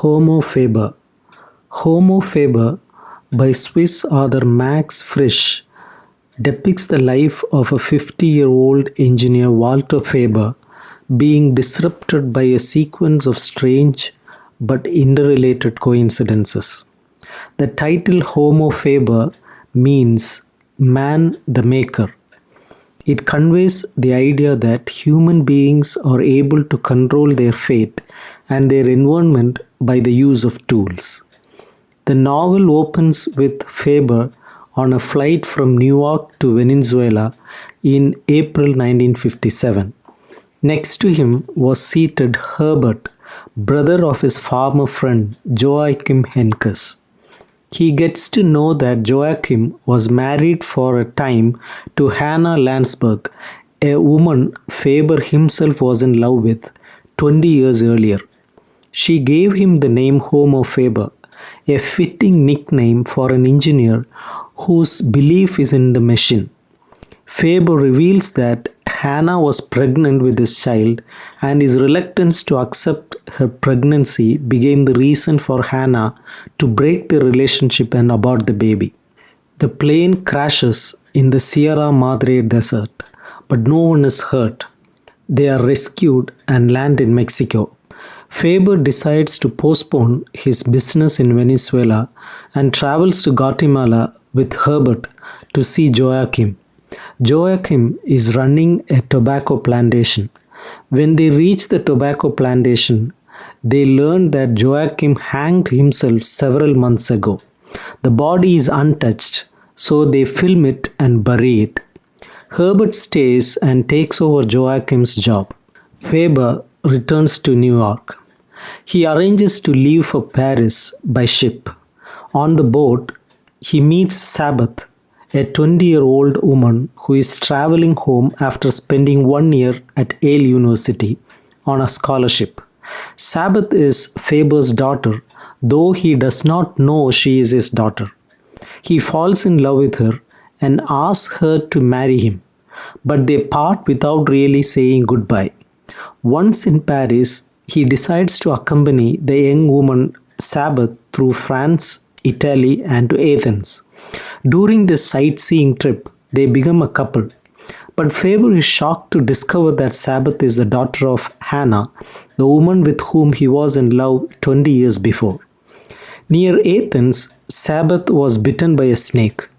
Homo Faber. Homo Faber, by Swiss author Max Frisch, depicts the life of a 50-year-old engineer Walter Faber being disrupted by a sequence of strange but interrelated coincidences. The title Homo Faber means man the maker. It conveys the idea that human beings are able to control their fate and their environment by the use of tools. The novel opens with Faber on a flight from New York to Venezuela in April 1957. Next to him was seated Herbert, brother of his farmer friend Joachim Henkes. He gets to know that Joachim was married for a time to Hanna Landsberg, a woman Faber himself was in love with 20 years earlier. She gave him the name Homo Faber, a fitting nickname for an engineer whose belief is in the machine. Faber reveals that Hanna was pregnant with his child, and his reluctance to accept her pregnancy became the reason for Hanna to break the relationship and abort the baby. The plane crashes in the Sierra Madre desert, but no one is hurt. They are rescued and land in Mexico. Faber decides to postpone his business in Venezuela and travels to Guatemala with Herbert to see Joachim. Joachim is running a tobacco plantation. When they reach the tobacco plantation, they learn that Joachim hanged himself several months ago. The body is untouched, so they film it and bury it. Herbert stays and takes over Joachim's job. Faber returns to New York. He arranges to leave for Paris by ship. On the boat, he meets Sabeth, a 20-year-old woman who is traveling home after spending 1 year at Yale University on a scholarship. Sabeth is Faber's daughter, though he does not know she is his daughter. He falls in love with her and asks her to marry him, but they part without really saying goodbye. Once in Paris, he decides to accompany the young woman Sabeth through France, Italy, and to Athens. During this sightseeing trip, they become a couple. But Faber is shocked to discover that Sabeth is the daughter of Hanna, the woman with whom he was in love 20 years before. Near Athens, Sabeth was bitten by a snake.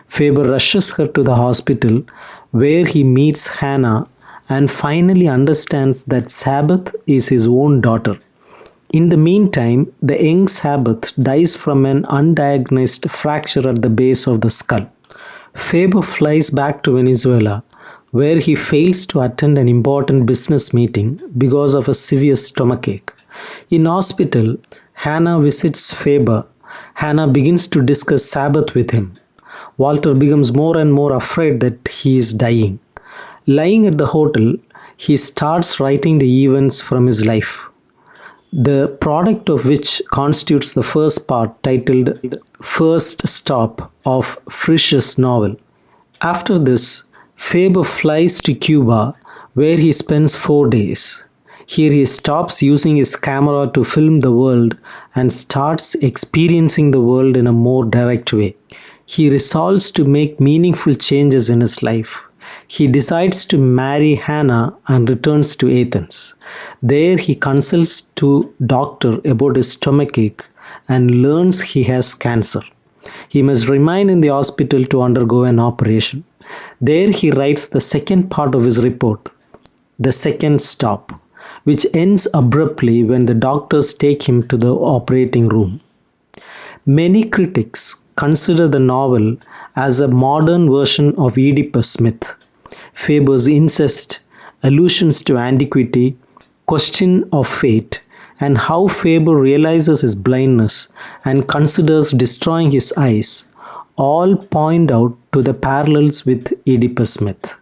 Faber rushes her to the hospital, where he meets Hanna and finally understands that Sabeth is his own daughter. In the meantime, the young Sabeth dies from an undiagnosed fracture at the base of the skull. Faber flies back to Venezuela, where he fails to attend an important business meeting because of a severe stomachache. In hospital, Hanna visits Faber. Hanna begins to discuss Sabeth with him. Walter becomes more and more afraid that he is dying. Lying at the hotel, he starts writing the events from his life, the product of which constitutes the first part titled First Stop of Frisch's novel. After this, Faber flies to Cuba, where he spends 4 days. Here he stops using his camera to film the world and starts experiencing the world in a more direct way. He resolves to make meaningful changes in his life. He decides to marry Hanna and returns to Athens. There he consults to doctor about his stomachache and learns he has cancer. He must remain in the hospital to undergo an operation. There he writes the second part of his report, The Second Stop, which ends abruptly when the doctors take him to the operating room. Many critics consider the novel as a modern version of Oedipus myth. Faber's incest, allusions to antiquity, question of fate, and how Faber realizes his blindness and considers destroying his eyes all point out to the parallels with Oedipus myth.